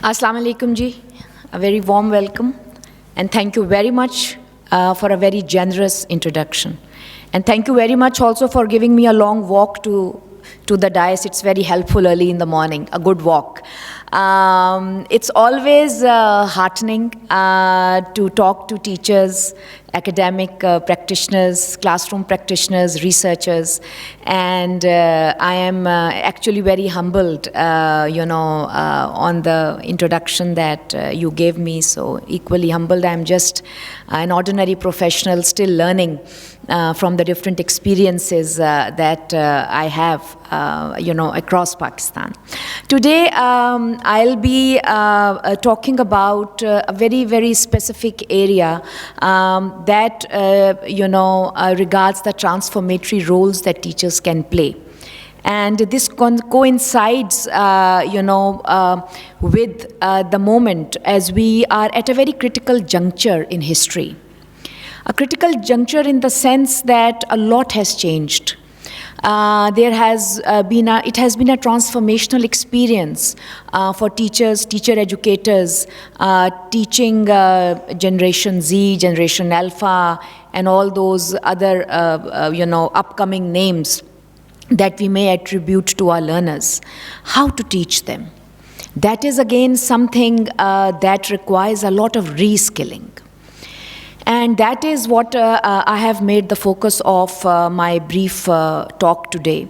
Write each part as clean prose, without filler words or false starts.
Assalamu alaikum ji, a very warm welcome, and thank you very much for a very generous introduction. And thank you very much also for giving me a long walk to the dais. It's very helpful early in the morning, a good walk. It's always heartening to talk to teachers, academic practitioners, classroom practitioners, researchers, and I am actually very humbled, on the introduction that you gave me. So equally humbled, I'm just an ordinary professional still learning from the different experiences that I have, across Pakistan. Today, I'll be talking about a very, very specific area that, regards the transformatory roles that teachers can play. And this coincides, with the moment as we are at a very critical juncture in history. A critical juncture in the sense that a lot has changed. It has been a transformational experience for teachers, teacher educators, teaching Generation Z, Generation Alpha, and all those other, upcoming names that we may attribute to our learners. How to teach them? That is again something that requires a lot of reskilling. And that is what I have made the focus of my brief talk today.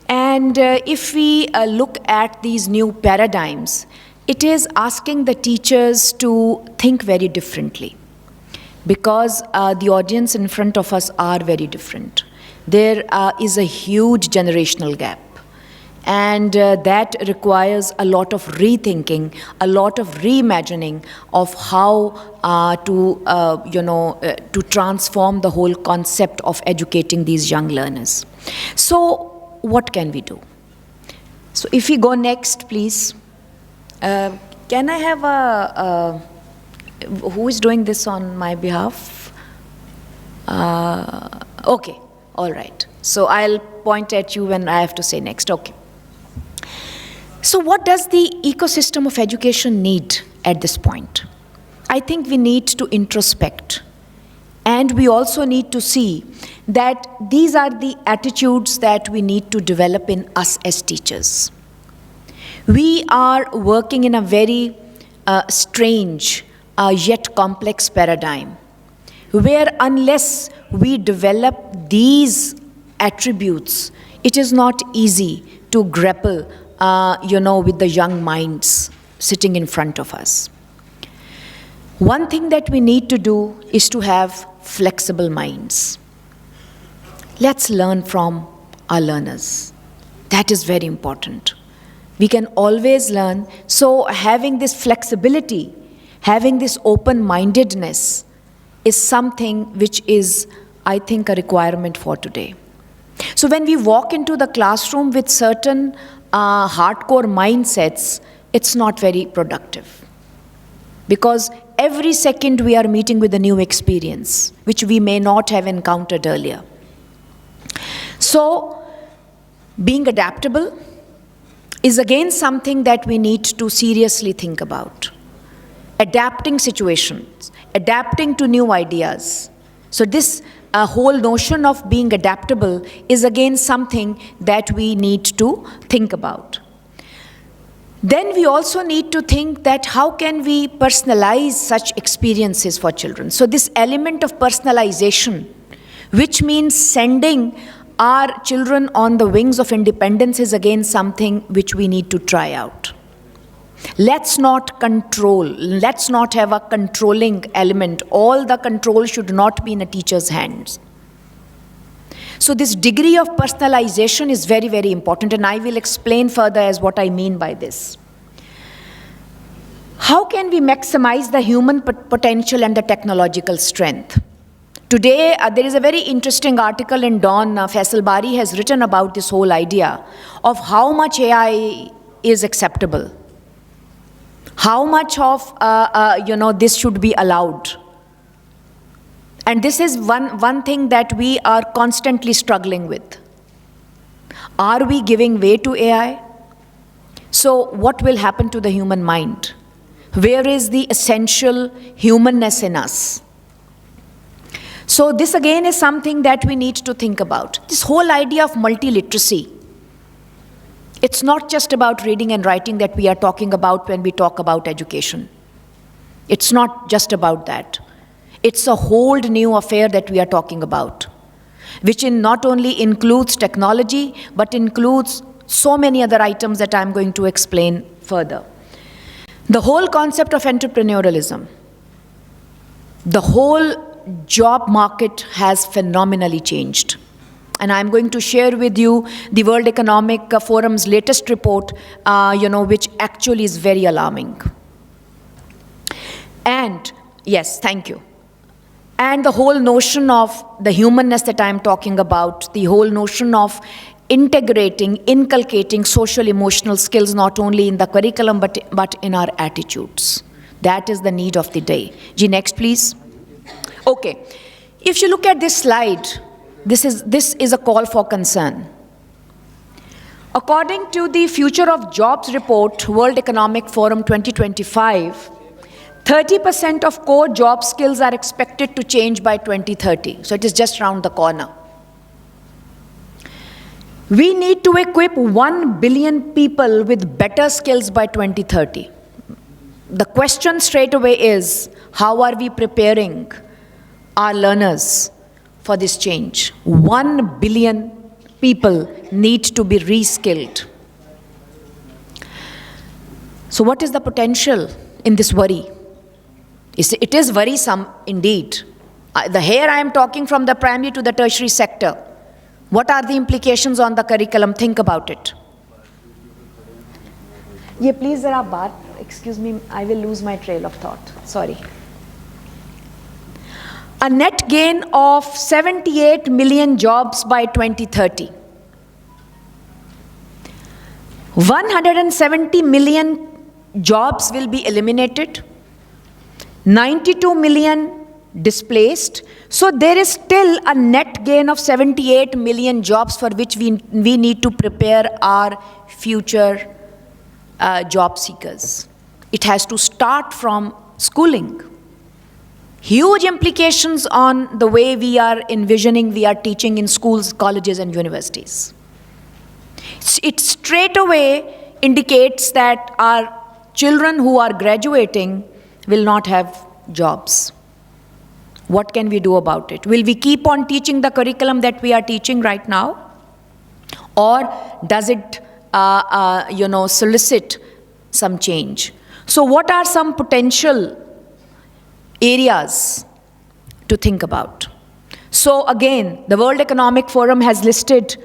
And if we look at these new paradigms, it is asking the teachers to think very differently, because the audience in front of us are very different. There is a huge generational gap. And that requires a lot of rethinking, a lot of reimagining of how to transform the whole concept of educating these young learners. So what can we do? So if we go next, please. Can I have who is doing this on my behalf? Okay, all right. So I'll point at you when I have to say next. Okay. So what does the ecosystem of education need at this point? I think we need to introspect, and we also need to see that these are the attitudes that we need to develop in us as teachers. We are working in a very strange yet complex paradigm, where unless we develop these attributes, it is not easy to grapple with the young minds sitting in front of us. One thing that we need to do is to have flexible minds. Let's learn from our learners. That is very important. We can always learn. So having this flexibility, having this open-mindedness is something which is, I think, a requirement for today. So when we walk into the classroom with certain hardcore mindsets, it's not very productive, because every second we are meeting with a new experience which we may not have encountered earlier. So being adaptable is again something that we need to seriously think about. Adapting situations, adapting to new ideas. So this whole notion of being adaptable is again something that we need to think about. Then we also need to think that how can we personalize such experiences for children. So this element of personalization, which means sending our children on the wings of independence, is again something which we need to try out. Let's not control, let's not have a controlling element. All the control should not be in a teacher's hands. So this degree of personalization is very, very important, and I will explain further as what I mean by this. How can we maximize the human potential and the technological strength? Today, there is a very interesting article in Dawn. Faisal Bari has written about this whole idea of how much AI is acceptable. How much of this should be allowed? And this is one thing that we are constantly struggling with. Are we giving way to AI? So what will happen to the human mind? Where is the essential humanness in us? So this again is something that we need to think about. This whole idea of multiliteracy. It's not just about reading and writing that we are talking about when we talk about education. It's not just about that. It's a whole new affair that we are talking about, which not only includes technology, but includes so many other items that I'm going to explain further. The whole concept of entrepreneurialism, the whole job market has phenomenally changed. And I'm going to share with you the World Economic Forum's latest report, which actually is very alarming. And, yes, thank you. And the whole notion of the humanness that I'm talking about, the whole notion of integrating, inculcating social emotional skills not only in the curriculum but in our attitudes. That is the need of the day. Ji, next please. Okay. If you look at this slide, this is a call for concern. According to the Future of Jobs report, World Economic Forum 2025, 30% of core job skills are expected to change by 2030. So it is just around the corner. We need to equip 1 billion people with better skills by 2030. The question straight away is, how are we preparing our learners for this change? 1 billion people need to be reskilled. So what is the potential in this worry? It is worrisome indeed. Here I am talking from the primary to the tertiary sector. What are the implications on the curriculum? Think about it. Yeah, please, excuse me, I will lose my trail of thought. Sorry. A net gain of 78 million jobs by 2030. 170 million jobs will be eliminated. 92 million displaced. So there is still a net gain of 78 million jobs for which we need to prepare our future job seekers. It has to start from schooling. Huge implications on the way we are envisioning, we are teaching in schools, colleges, and universities. It straight away indicates that our children who are graduating will not have jobs. What can we do about it? Will we keep on teaching the curriculum that we are teaching right now? Or does it, solicit some change? So what are some potential areas to think about? So again, the World Economic Forum has listed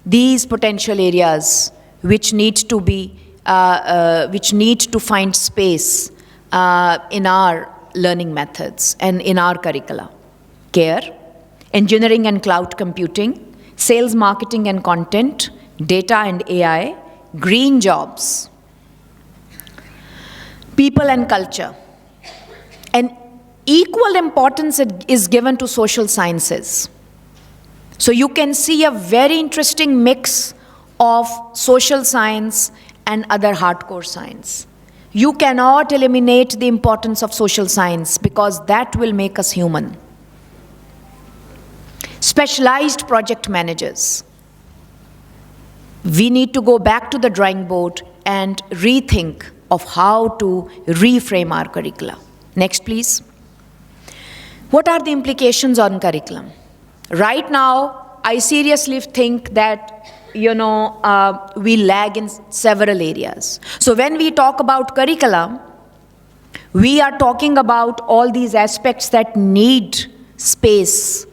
these potential areas which need to find space in our learning methods and in our curricula. Care, engineering and cloud computing, sales, marketing and content, data and AI, green jobs, people and culture. And equal importance is given to social sciences. So you can see a very interesting mix of social science and other hardcore science. You cannot eliminate the importance of social science because that will make us human. Specialized project managers. We need to go back to the drawing board and rethink of how to reframe our curricula. Next, please. What are the implications on curriculum? Right now, I seriously think that we lag in several areas. So when we talk about curriculum, we are talking about all these aspects that need space.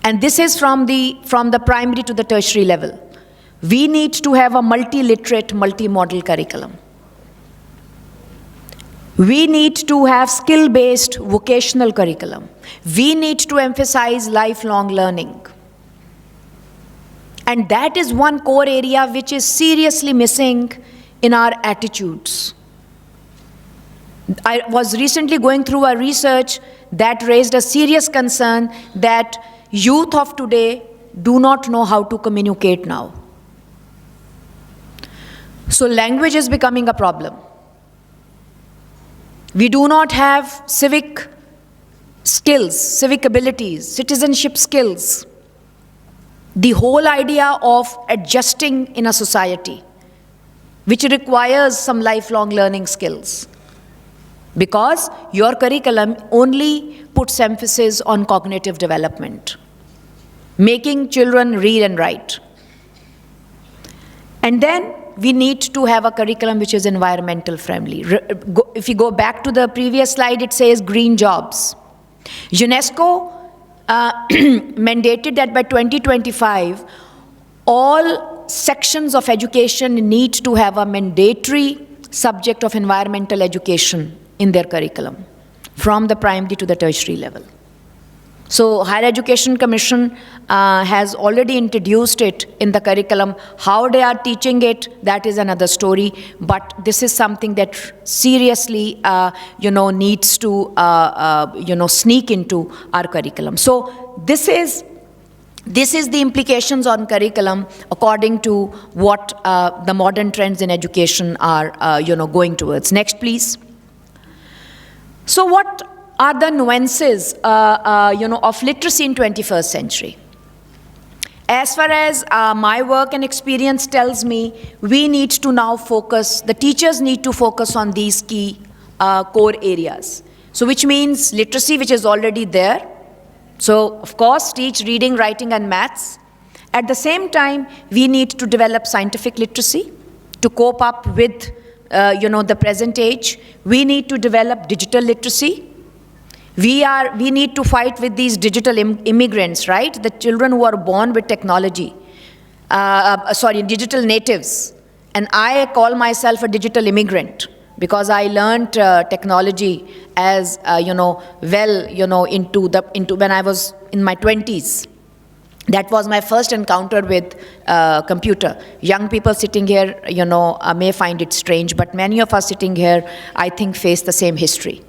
And this is from the primary to the tertiary level. We need to have a multi-literate, multi-modal curriculum. We need to have skill-based vocational curriculum. We need to emphasize lifelong learning. And that is one core area which is seriously missing in our attitudes. I was recently going through a research that raised a serious concern that youth of today do not know how to communicate now. So language is becoming a problem. We do not have civic skills, civic abilities, citizenship skills. The whole idea of adjusting in a society, which requires some lifelong learning skills. Because your curriculum only puts emphasis on cognitive development, making children read and write. And then we need to have a curriculum which is environmental friendly. If you go back to the previous slide, it says green jobs. UNESCO mandated that by 2025, all sections of education need to have a mandatory subject of environmental education in their curriculum, from the primary to the tertiary level. So Higher Education Commission has already introduced it in the curriculum. How they are teaching it, that is another story. But this is something that seriously, needs to, sneak into our curriculum. So this is the implications on curriculum according to what the modern trends in education are, going towards. Next, please. So what are the nuances, of literacy in 21st century? As far as my work and experience tells me, we need to now focus, the teachers need to focus on these key core areas. So which means literacy, which is already there. So of course, teach reading, writing, and maths. At the same time, we need to develop scientific literacy to cope up with, the present age. We need to develop digital literacy. We need to fight with these digital immigrants, right? The children who are born with technology, digital natives. And I call myself a digital immigrant because I learned technology as, into when I was in my 20s. That was my first encounter with computer. Young people sitting here, may find it strange, but many of us sitting here, I think, face the same history.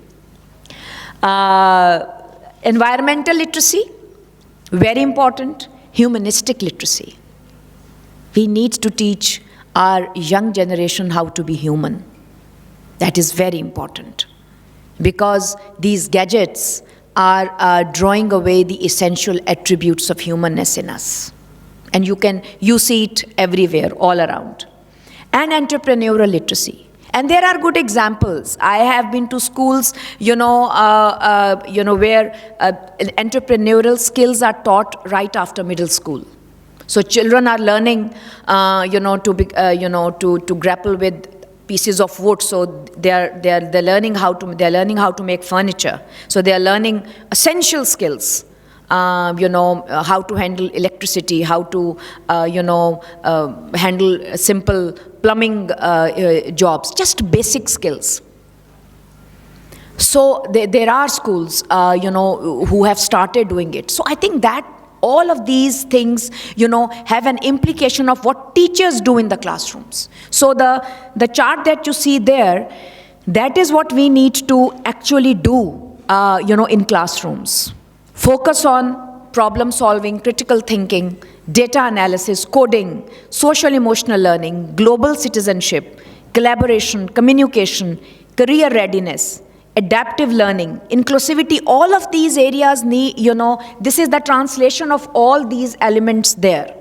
Environmental literacy, very important. Humanistic literacy. We need to teach our young generation how to be human. That is very important, because these gadgets are drawing away the essential attributes of humanness in us. And you see it everywhere, all around. And entrepreneurial literacy. And there are good examples. I have been to schools, where entrepreneurial skills are taught right after middle school. So children are learning, to grapple with pieces of wood. So they're learning how to make furniture. So they are learning essential skills. How to handle electricity, how to, handle simple plumbing jobs, just basic skills. So there are schools, who have started doing it. So I think that all of these things, have an implication of what teachers do in the classrooms. So the chart that you see there, that is what we need to actually do, in classrooms. Focus on problem solving, critical thinking, data analysis, coding, social emotional learning, global citizenship, collaboration, communication, career readiness, adaptive learning, inclusivity. All of these areas need, this is the translation of all these elements there.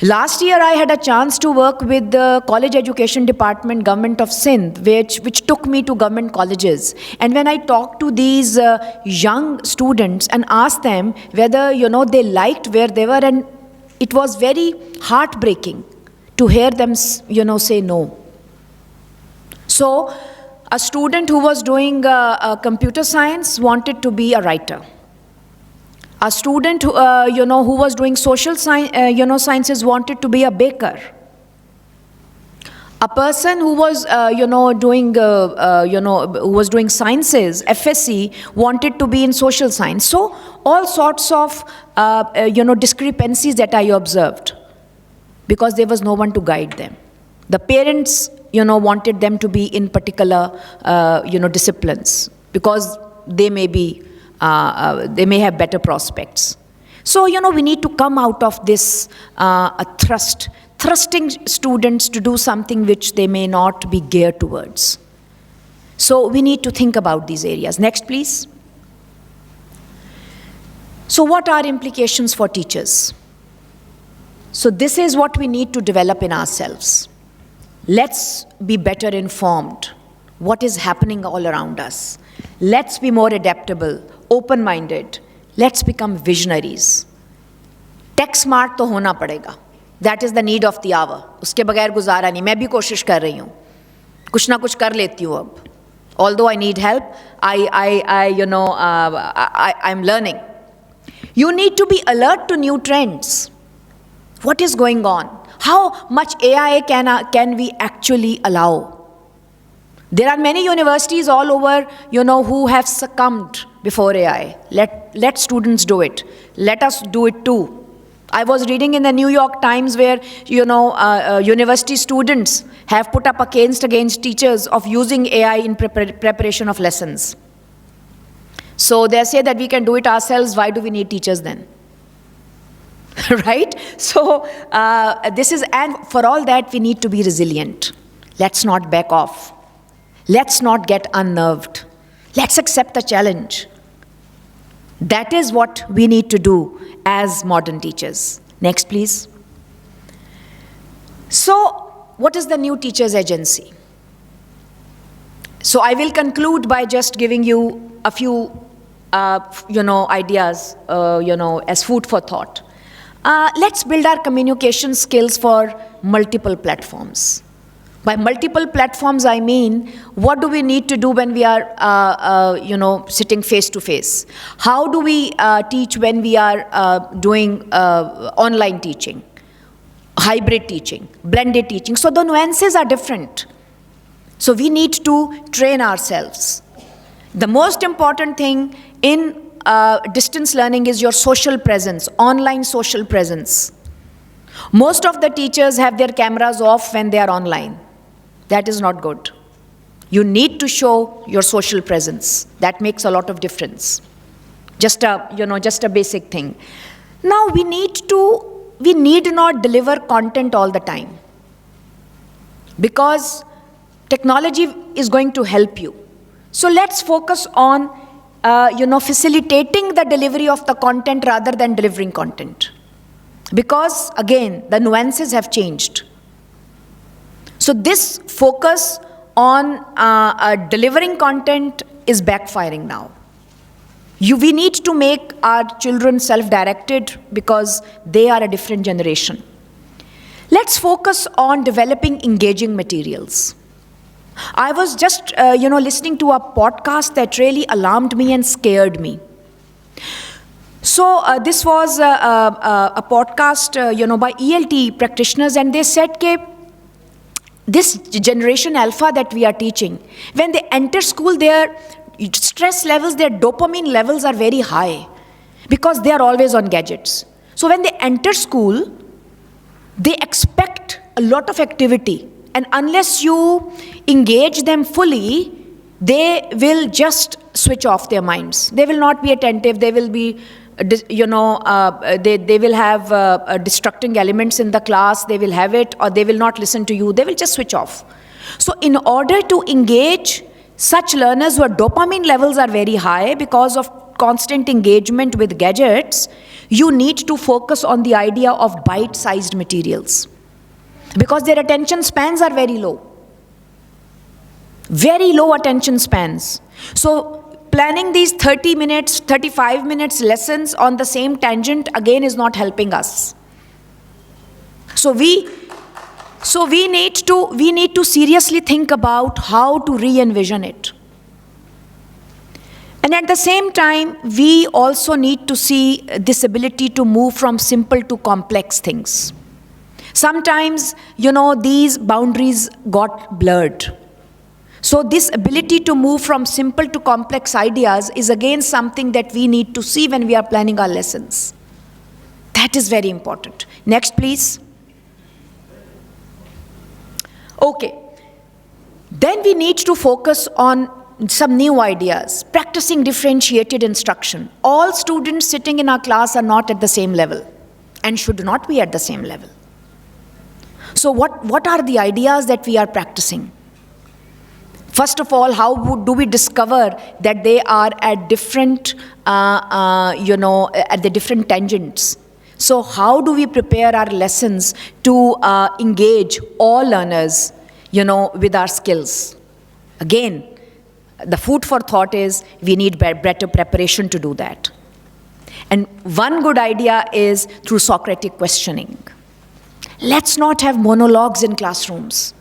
Last year, I had a chance to work with the College Education Department, Government of Sindh, which took me to government colleges. And when I talked to these young students and asked them whether, they liked where they were, and it was very heartbreaking to hear them, say no. So, a student who was doing computer science wanted to be a writer. A student, who was doing social sciences wanted to be a baker. A person who was, who was doing sciences, FSC, wanted to be in social science. So all sorts of, discrepancies that I observed, because there was no one to guide them. The parents, wanted them to be in particular, disciplines, because they may have better prospects. So, we need to come out of this thrusting students to do something which they may not be geared towards. So we need to think about these areas. Next, please. So what are implications for teachers? So this is what we need to develop in ourselves. Let's be better informed. What is happening all around us? Let's be more adaptable, open-minded. Let's become visionaries. Tech smart तो होना पड़ेगा. That is the need of the hour. उसके बगैर गुजारा नहीं. मैं भी कोशिश कर रही हूँ. कुछ ना कुछ कर लेती हूँ अब. Although I need help, I'm learning. You need to be alert to new trends. What is going on? How much AI can we actually allow? There are many universities all over, who have succumbed before AI. Let students do it. Let us do it too. I was reading in the New York Times where, university students have put up a case against teachers of using AI in preparation of lessons. So they say that we can do it ourselves. Why do we need teachers then? Right? So and for all that, we need to be resilient. Let's not back off. Let's not get unnerved. Let's accept the challenge. That is what we need to do as modern teachers. Next, please. So, what is the new teachers agency? So, I will conclude by just giving you a few, ideas, as food for thought. Let's build our communication skills for multiple platforms. By multiple platforms, I mean, what do we need to do when we are, sitting face to face? How do we teach when we are doing online teaching, hybrid teaching, blended teaching? So the nuances are different. So we need to train ourselves. The most important thing in distance learning is your social presence, online social presence. Most of the teachers have their cameras off when they are online. That is not good. You need to show your social presence. That makes a lot of difference. Just a basic thing. Now we need not deliver content all the time, because technology is going to help you. So let's focus on facilitating the delivery of the content rather than delivering content. Because again, the nuances have changed. So this focus on delivering content is backfiring now. We need to make our children self-directed because they are a different generation. Let's focus on developing engaging materials. I was just, listening to a podcast that really alarmed me and scared me. So this was a podcast, by ELT practitioners, and they said that this generation alpha that we are teaching, when they enter school, their stress levels, their dopamine levels are very high because they are always on gadgets. So when they enter school, they expect a lot of activity. And unless you engage them fully, they will just switch off their minds. They will not be attentive. They will be, they will have distracting elements in the class. They will have it, or they will not listen to you. They will just switch off. So in order to engage such learners where dopamine levels are very high because of constant engagement with gadgets, you need to focus on the idea of bite-sized materials, because their attention spans are very low. Very low attention spans. So planning these 30 minutes, 35 minutes lessons on the same tangent again is not helping us. So we need to seriously think about how to re-envision it. And at the same time, we also need to see this ability to move from simple to complex things. Sometimes, these boundaries got blurred. So this ability to move from simple to complex ideas is again something that we need to see when we are planning our lessons. That is very important. Next, please. Okay. Then we need to focus on some new ideas, practicing differentiated instruction. All students sitting in our class are not at the same level and should not be at the same level. So what are the ideas that we are practicing? First of all, how do we discover that they are at different, at the different tangents? So how do we prepare our lessons to engage all learners, with our skills? Again, the food for thought is we need better preparation to do that. And one good idea is through Socratic questioning. Let's not have monologues in classrooms.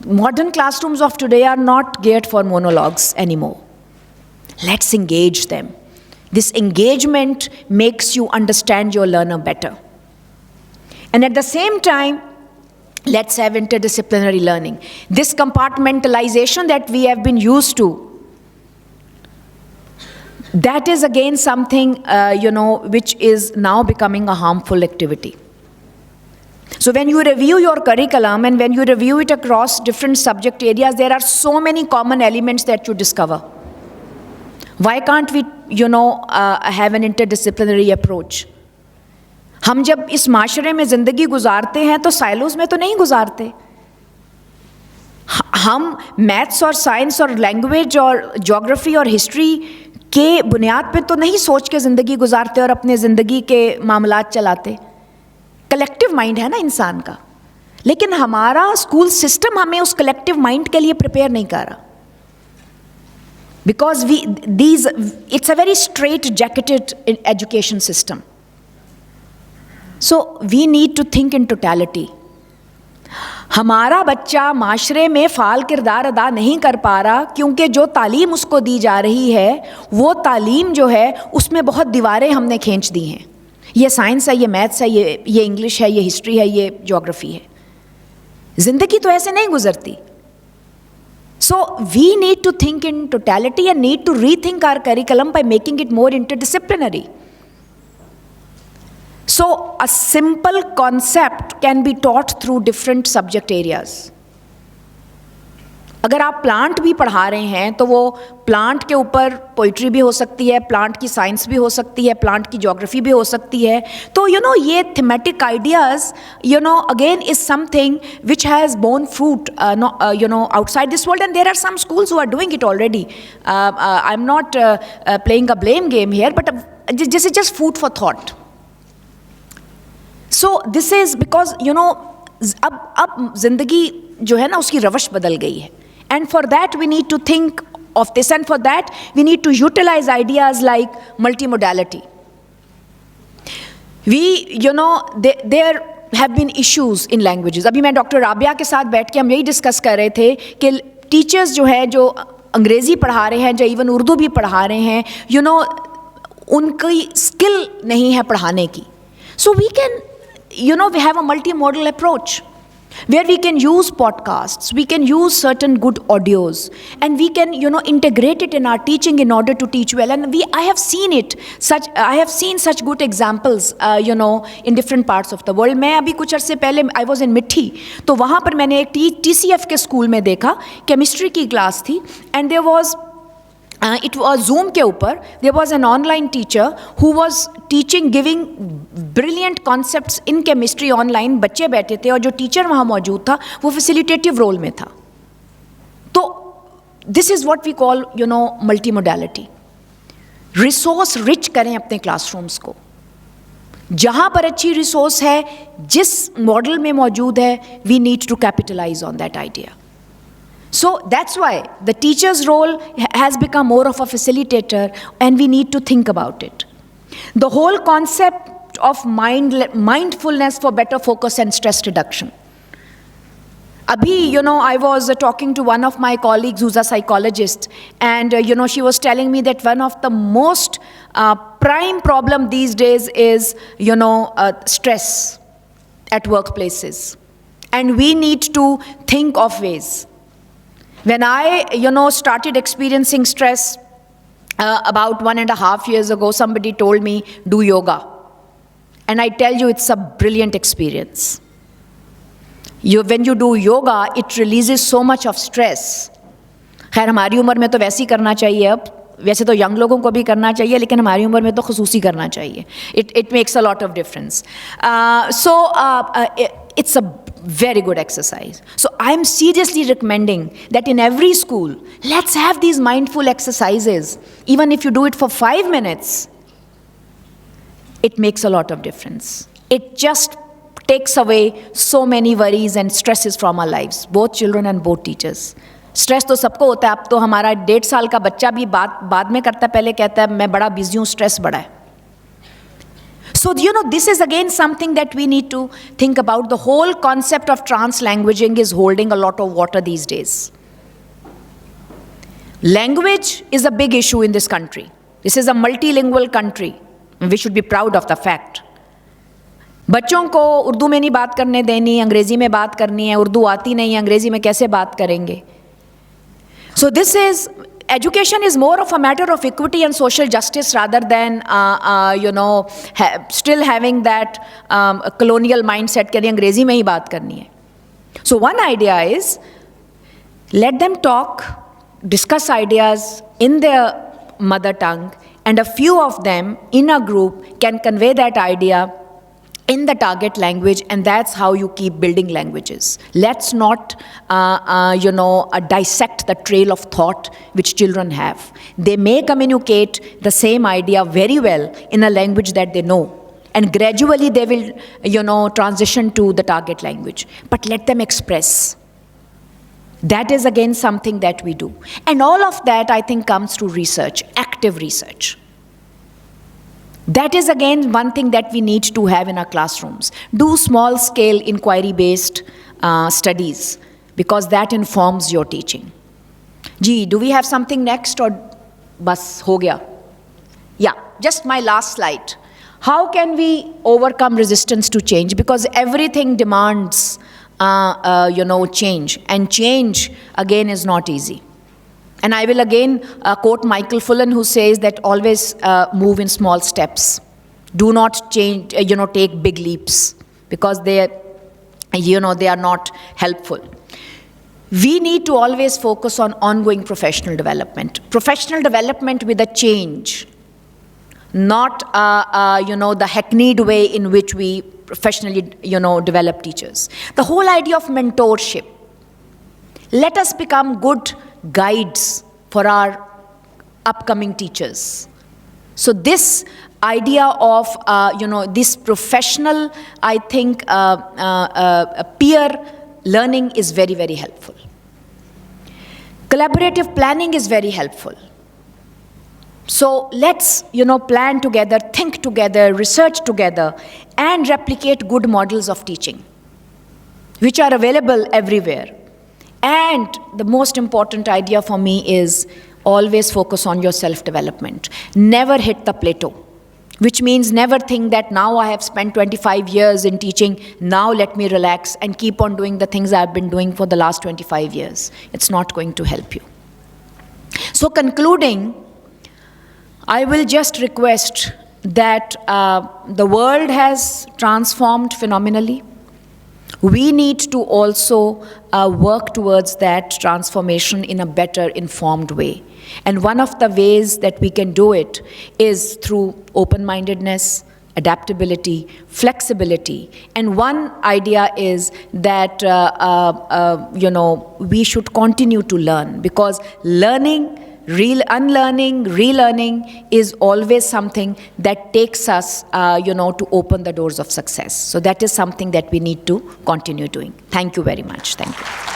Modern classrooms of today are not geared for monologues anymore. Let's engage them. This engagement makes you understand your learner better. And at the same time, let's have interdisciplinary learning. This compartmentalization that we have been used to, that is again something, which is now becoming a harmful activity. So when you review your curriculum and when you review it across different subject areas, there are so many common elements that you discover. Why can't we, have an interdisciplinary approach? हम जब इस माशरे में ज़िंदगी गुजारते हैं तो silos में तो नहीं गुजारते. हम मैथ्स और साइंस और लैंग्वेज और ज्योग्राफी और हिस्ट्री के बुनियाद पे तो नहीं सोच के ज़िंदगी गुजारते और अपने ज़िंदगी के मामलात चलाते. कलेक्टिव माइंड है ना इंसान का, लेकिन हमारा स्कूल सिस्टम हमें उस कलेक्टिव माइंड के लिए प्रिपेयर नहीं कर रहा. Because it's a very straitjacketed education system. So we need to think in totality. हमारा बच्चा माशरे में फ़ाल किरदार अदा नहीं कर पा रहा क्योंकि जो तालीम उसको दी जा रही है वो तालीम जो है उसमें बहुत दीवारें हमने खींच दी हैं. ये साइंस है, ये मैथ्स है, ये इंग्लिश है, ये हिस्ट्री है, ये ज्योग्राफी है. ज़िंदगी तो ऐसे नहीं गुजरती. So we need to think in totality and need to rethink our curriculum by making it more interdisciplinary. So a simple concept can be taught through different subject areas. अगर आप प्लांट भी पढ़ा रहे हैं तो वो प्लांट के ऊपर पोइट्री भी हो सकती है, प्लांट की साइंस भी हो सकती है, प्लांट की ज्योग्राफी भी हो सकती है. तो ये thematic ideas again is something which has borne fruit outside this world, and there are some schools who are doing it already. I'm not playing a blame game here, but this is just food for thought. So this is because अब ज़िंदगी जो है ना उसकी रवश बदल गई है. And for that we need to think of this, and for that we need to utilize ideas like multimodality. There have been issues in languages. अभी मैं डॉक्टर राबिया के साथ बैठ के हम यही डिस्कस कर रहे थे कि टीचर्स जो है जो अंग्रेज़ी पढ़ा रहे हैं, जो इवन उर्दू भी पढ़ा रहे हैं, उनकी स्किल नहीं है पढ़ाने की. So we can, we have a multimodal approach where we can use podcasts, we can use certain good audios, and we can, integrate it in our teaching in order to teach well. And I have seen such good examples, in different parts of the world. मैं अभी कुछ अर्से पहले I was in मिठी, तो वहाँ पर मैंने एक TCF के स्कूल में देखा, केमिस्ट्री की क्लास थी, and there was it was Zoom के ऊपर there was an online teacher who was teaching, giving brilliant concepts in chemistry online. बच्चे बैठे थे और जो टीचर वहाँ मौजूद था वो facilitative रोल में था. तो this is what we call multimodality. Resource rich करें अपने क्लासरूम्स को. जहाँ पर अच्छी रिसोर्स है, जिस मॉडल में मौजूद है, we need to capitalize on that idea. So that's why the teacher's role has become more of a facilitator, and we need to think about it. The whole concept of mindfulness for better focus and stress reduction. Abhi, I was talking to one of my colleagues who's a psychologist, and she was telling me that one of the most prime problem these days is stress at workplaces, and we need to think of ways. When I, started experiencing stress about 1.5 years ago, somebody told me, do yoga. And I tell you, it's a brilliant experience. When you do yoga, it releases so much of stress. खैर हमारी उम्र में तो वैसे ही करना चाहिए अब. वैसे तो यंग लोगों को भी करना चाहिए, लेकिन हमारी उम्र में तो खुसूसी करना चाहिए. It makes a lot of difference. It's a very good exercise. So I'm seriously recommending that in every school, let's have these mindful exercises. Even if you do it for 5 minutes, it makes a lot of difference. It just takes away so many worries and stresses from our lives, both children and both teachers. Stress तो सबको होता है. अब तो हमारा 1.5 साल का बच्चा भी बाद में करता है, पहले कहता है मैं बड़ा बिजी हूँ, स्ट्रेस बड़ा है. So, this is again something that we need to think about. The whole concept of trans-languaging is holding a lot of water these days. Language is a big issue in this country. This is a multilingual country. We should be proud of the fact. बच्चों को उर्दू में नहीं बात करने देनी, अंग्रेजी में बात करनी है. उर्दू आती नहीं है, अंग्रेजी में कैसे बात करेंगे? So this is... Education is more of a matter of equity and social justice rather than, still having that colonial mindset कि अंग्रेजी में ही बात करनी है. So one idea is, let them talk, discuss ideas in their mother tongue, and a few of them in a group can convey that idea in the target language, and that's how you keep building languages. Let's not, dissect the trail of thought which children have. They may communicate the same idea very well in a language that they know, and gradually they will, transition to the target language. But let them express. That is again something that we do. And all of that, I think, comes through research, active research. That is again one thing that we need to have in our classrooms. Do small-scale inquiry-based studies, because that informs your teaching. Ji, do we have something next or bas ho gaya? Yeah, just my last slide. How can we overcome resistance to change? Because everything demands, change, and change again is not easy. And I will again quote Michael Fullan, who says that always move in small steps. Do not change, take big leaps, because they are not helpful. We need to always focus on ongoing professional development. Professional development with a change, not the hackneyed way in which we professionally develop teachers. The whole idea of mentorship. Let us become good guides for our upcoming teachers. So this idea of, this professional, I think, peer learning is very, very helpful. Collaborative planning is very helpful. So let's, plan together, think together, research together, and replicate good models of teaching, which are available everywhere. And the most important idea for me is always focus on your self-development. Never hit the plateau, which means never think that now I have spent 25 years in teaching, now let me relax and keep on doing the things I've been doing for the last 25 years. It's not going to help you. So concluding, I will just request that the world has transformed phenomenally. We need to also work towards that transformation in a better informed way. And one of the ways that we can do it is through open-mindedness, adaptability, flexibility. And one idea is that, we should continue to learn, because learning, unlearning, relearning is always something that takes us, to open the doors of success. So that is something that we need to continue doing. Thank you very much. Thank you.